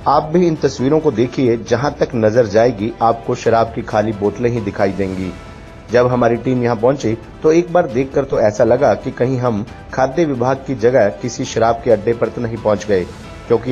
आप भी इन तस्वीरों को देखिए, जहां तक नजर जाएगी आपको शराब की खाली बोतलें ही दिखाई देंगी। जब हमारी टीम यहां पहुंची तो एक बार देखकर तो ऐसा लगा कि कहीं हम खाद्य विभाग की जगह किसी शराब के अड्डे पर तो नहीं पहुंच गए, क्योंकि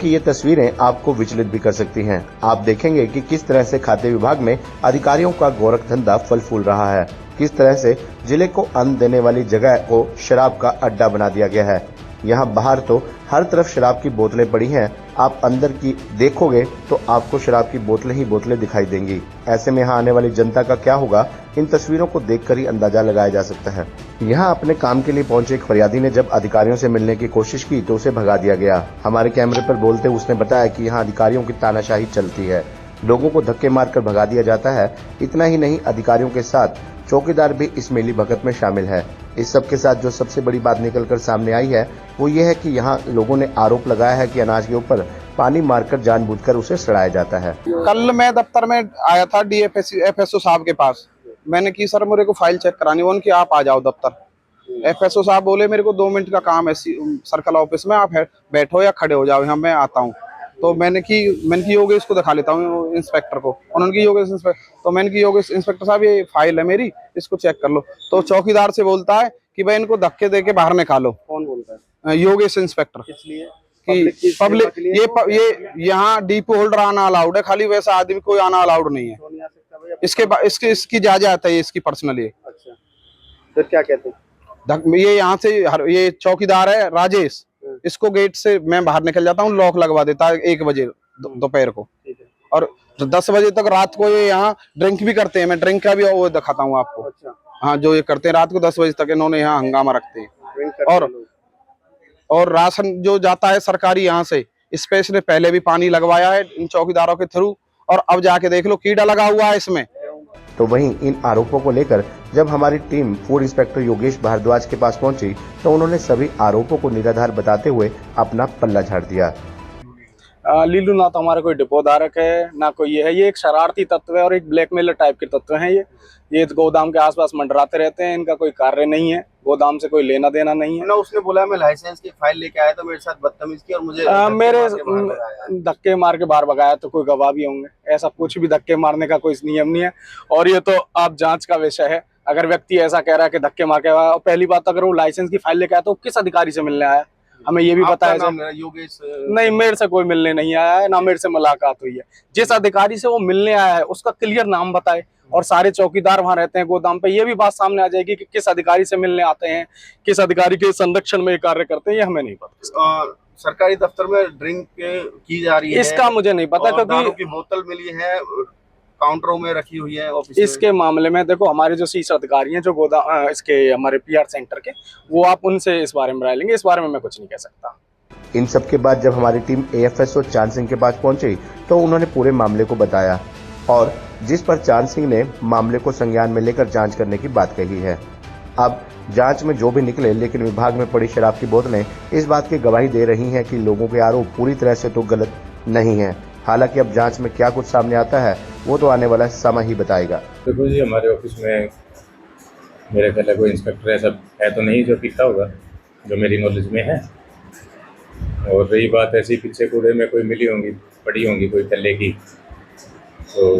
ये तस्वीरें आपको विचलित भी कर सकती हैं। आप देखेंगे कि किस तरह से खाद्य विभाग में अधिकारियों का गोरख धंधा फल फूल रहा है, किस तरह से जिले को अन्न देने वाली जगह को शराब का अड्डा बना दिया गया है। यहाँ बाहर तो हर तरफ शराब की बोतलें पड़ी हैं, आप अंदर की देखोगे तो आपको शराब की बोतलें ही बोतलें दिखाई देंगी। ऐसे में यहाँ आने वाली जनता का क्या होगा, इन तस्वीरों को देखकर ही अंदाजा लगाया जा सकता है। यहाँ अपने काम के लिए पहुंचे एक फरियादी ने जब अधिकारियों से मिलने की कोशिश की तो उसे भगा दिया गया। हमारे कैमरे पर बोलते उसने बताया कि यहाँ अधिकारियों की तानाशाही चलती है, लोगों को धक्के मारकर भगा दिया जाता है। इतना ही नहीं, अधिकारियों के साथ चौकीदार भी इस मिली भगत में शामिल है। इस सब के साथ जो सबसे बड़ी बात निकलकर सामने आई है वो ये है कि यहाँ लोगों ने आरोप लगाया है कि अनाज के ऊपर पानी मारकर जानबूझकर उसे सड़ाया जाता है। कल मैं दफ्तर में आया था एफएसओ साहब के पास। मैंने की सर मेरे को फाइल चेक करानी, उनकी आप आ जाओ दफ्तर। एफएसओ साहब बोले मेरे को 2 मिनट का काम है सर्कल ऑफिस में, आप बैठो या खड़े हो जाओ, यहाँ मैं आता हूँ। तो मैंने की योगेश को दिखा लेता हूँ इंस्पेक्टर को, उन्होंने की योगेश इंस्पेक्टर। तो मैंने की योगेश इंस्पेक्टर साहब ये फाइल है मेरी, इसको चेक कर लो। तो चौकीदार से बोलता है कि भाई इनको धक्के दे के बाहर निकालो। कौन बोलता है? योगेश इंस्पेक्टर। इसलिए कि पब्लिक ये यहाँ डीपो होल्डर आना अलाउड है, खाली वैसा आदमी कोई आना अलाउड नहीं है। इसकी इजाजत है, इसकी पर्सनल। ये अच्छा, फिर क्या कहते हैं? ये यहाँ से ये चौकीदार है राजेश, इसको गेट से मैं बाहर निकल जाता हूँ, लॉक लगवा देता है 1 बजे दोपहर को। और 10 बजे तक रात को ये यहाँ ड्रिंक भी करते हैं। मैं ड्रिंक का भी वो दिखाता हूँ आपको। अच्छा। हाँ, जो ये करते हैं रात को 10 बजे तक इन्होंने यहाँ हंगामा रखते हैं। और राशन जो जाता है सरकारी यहाँ से, स्पेशल पहले भी पानी लगवाया है इन चौकीदारों के थ्रू, और अब जाके देख लो कीड़ा लगा हुआ है इसमें। तो वहीं इन आरोपों को लेकर जब हमारी team food inspector Yogesh Bhardwaj के पास पहुंची तो उन्होंने सभी आरोपों को निराधार बताते हुए अपना पल्ला झाड़ दिया। लीलू ना तो हमारा कोई डिपो धारक है ना कोई ये एक शरारती तत्व है और एक ब्लैकमेलर टाइप के तत्व हैं। ये गोदाम के आसपास मंडराते रहते हैं, इनका कोई कार्य नहीं है, गोदाम से कोई लेना देना नहीं है ना। उसने बोला मैं लाइसेंस की फाइल लेके आया तो मेरे साथ बदतमीज की और मुझे मेरे धक्के मार के बाहर भगाया। तो कोई गवाह भी होंगे, ऐसा कुछ भी धक्के मारने का कोई नियम नहीं है। और ये तो आप जांच का विषय है। अगर व्यक्ति ऐसा कह रहा है कि धक्के मार के, पहली बात अगर वो लाइसेंस की फाइल लेके आया तो किस अधिकारी से मिलने आया, हमें ये भी पता है। योगेश नहीं, मेरे से कोई मिलने नहीं आया है, ना मेरे से मुलाकात हुई है। जिस अधिकारी से वो मिलने आया है उसका क्लियर नाम बताए, और सारे चौकीदार वहां रहते हैं गोदाम पे, ये भी बात सामने आ जाएगी कि किस अधिकारी से मिलने आते हैं, किस अधिकारी के संरक्षण में कार्य करते हैं, ये हमें नहीं पता। सरकारी दफ्तर में ड्रिंक की जा रही है, इसका मुझे नहीं पता, क्योंकि दारू की बोतल मिली है, काउंटरों में रखी हुई है ऑफिस। इसके मामले में देखो हमारे जो शीर्ष अधिकारी हैं जो गोदाम इसके हमारे पीआर सेंटर के, वो आप उनसे इस बारे में राय लेंगे। इस बारे में मैं कुछ नहीं कह सकता। इन सब के बाद जब हमारी टीम एएफएसओ चांद सिंह के पास पहुंची तो उन्होंने पूरे मामले को बताया, और जिस पर चांद सिंह ने मामले को संज्ञान में लेकर जांच करने की बात कही है। अब जांच में जो भी निकले, लेकिन विभाग में पड़ी शराब की बोतलें इस बात की गवाही दे रही हैं कि लोगों के आरोप पूरी तरह से तो गलत नहीं है। हालांकि अब जांच में क्या कुछ सामने आता है वो तो आने वाला समय ही बताएगा। देखो जी, हमारे ऑफिस में मेरे ख्याल कोई इंस्पेक्टर ऐसा है तो नहीं जो पीता होगा, जो मेरी नॉलेज में है। और रही बात ऐसी पीछे कूड़े में कोई मिली होंगी, पड़ी होंगी कोई तल्ले की, तो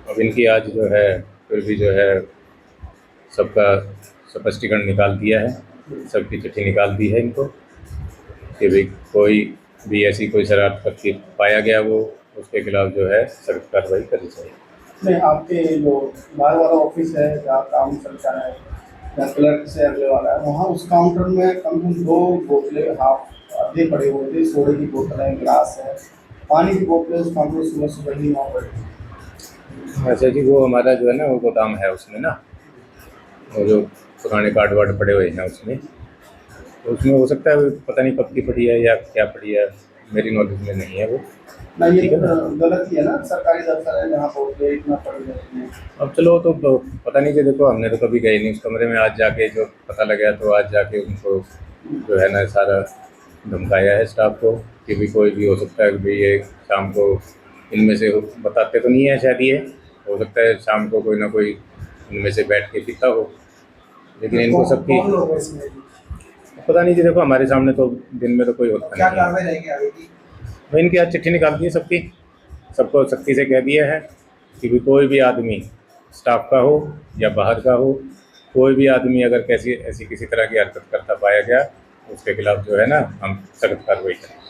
अब इनकी आज जो है फिर भी जो है सबका स्पष्टीकरण निकाल दिया है, सबकी चिट्ठी निकाल दी है इनको कि भाई कोई भी ऐसी कोई शरारत करके पाया गया वो उसके खिलाफ जो है सख्त कार्रवाई करनी चाहिए। नहीं, आपके जो बाहर वाला ऑफिस है जहाँ काम चलता है, जहाँ क्लर्क से अगले वाला है, वहाँ उस काउंटर में कम से कम 2 बोतलें हाफ आधे पड़े हुए थे। सोडे की बोतल है, गिलास है, पानी की बोतलें उस काउंटर सुबह ही 9 बजे। अच्छा जी, वो हमारा जो है ना वो गोदाम है, उसमें ना वो जो पुराने कार्ड वार्ड पड़े हुए हैं उसमें, तो उसमें हो सकता है पता नहीं कब की पड़ी है या क्या पड़ी है, मेरी नॉलेज में नहीं है वो। नहीं, ये गलत ही है ना, सरकारी दफ्तर है जहाँ बोतलें इतना पड़ी रहती हैं। अब चलो तो पता नहीं कि देखो हमने तो कभी गए नहीं उस कमरे में, आज जाके जो पता लगा तो आज जाके उनको जो है ना सारा धमकाया है स्टाफ को कि भी कोई भी हो सकता है कि भाई ये शाम को इनमें से बताते तो नहीं है शायद, ये हो सकता है शाम को कोई ना कोई इनमें से बैठ के पीता हो, लेकिन इनको सबकी पता नहीं जी। देखो हमारे सामने तो दिन में तो कोई होता नहीं है। तो इनके यहाँ चिट्ठी निकाल दी है सबकी, सबको सख्ती से कह दिया है कि भी कोई भी आदमी स्टाफ का हो या बाहर का हो, कोई भी आदमी अगर कैसी ऐसी किसी तरह की हरकत करता पाया गया उसके खिलाफ जो है ना हम सख्त कार्रवाई करें।